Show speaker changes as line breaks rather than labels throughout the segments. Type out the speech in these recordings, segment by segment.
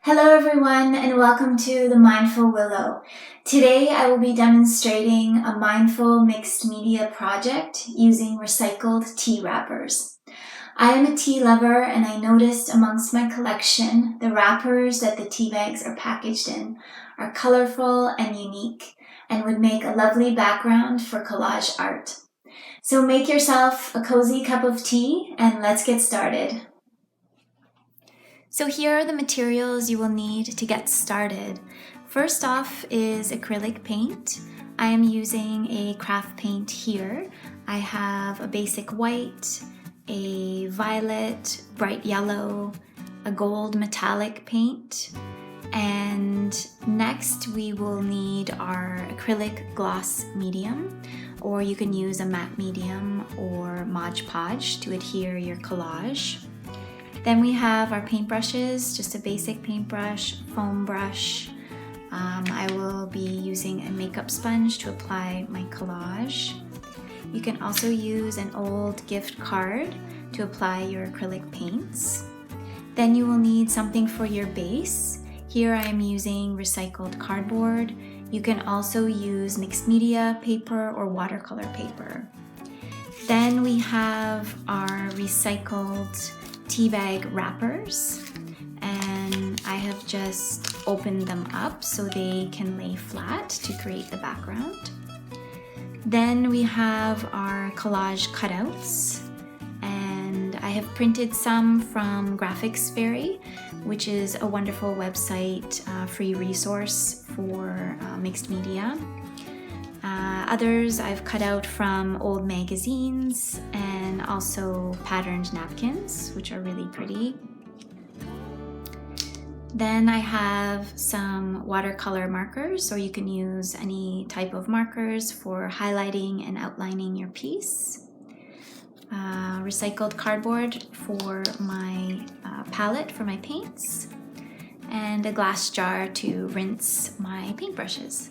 Hello everyone and welcome to the Mindful Willow. Today I will be demonstrating a mindful mixed media project using recycled tea wrappers. I am a tea lover and I noticed amongst my collection the wrappers that the tea bags are packaged in are colorful and unique and would make a lovely background for collage art. So make yourself a cozy cup of tea and let's get started. So here are the materials you will need to get started. First off is acrylic paint. I am using a craft paint here. I have a basic white, a violet, bright yellow, a gold metallic paint, and next we will need our acrylic gloss medium, or you can use a matte medium or Mod Podge to adhere your collage. Then we have our paintbrushes, just a basic paintbrush, foam brush. I will be using a makeup sponge to apply my collage. You can also use an old gift card to apply your acrylic paints. Then you will need something for your base. Here I am using recycled cardboard. You can also use mixed media paper or watercolor paper. Then we have our recycled tea bag wrappers, and I have just opened them up so they can lay flat to create the background. Then we have our collage cutouts, and I have printed some from Graphics Fairy, which is a wonderful website, free resource for mixed media. Others I've cut out from old magazines and also patterned napkins, which are really pretty. Then I have some watercolor markers, or you can use any type of markers for highlighting and outlining your piece. Recycled cardboard for my palette for my paints, and a glass jar to rinse my paintbrushes.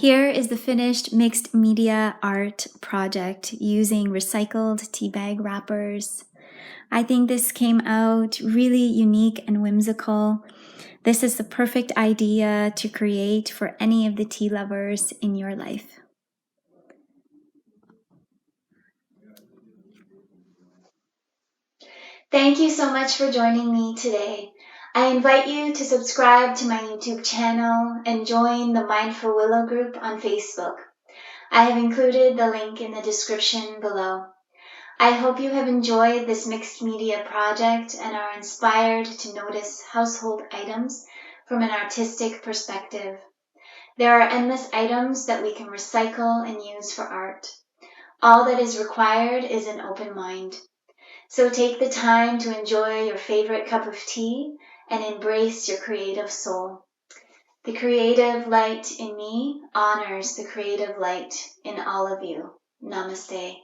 Here is the finished mixed media art project using recycled tea bag wrappers. I think this came out really unique and whimsical. This is the perfect idea to create for any of the tea lovers in your life. Thank you so much for joining me today. I invite you to subscribe to my YouTube channel and join the Mindful Willow group on Facebook. I have included the link in the description below. I hope you have enjoyed this mixed media project and are inspired to notice household items from an artistic perspective. There are endless items that we can recycle and use for art. All that is required is an open mind. So take the time to enjoy your favorite cup of tea and embrace your creative soul. The creative light in me honors the creative light in all of you. Namaste.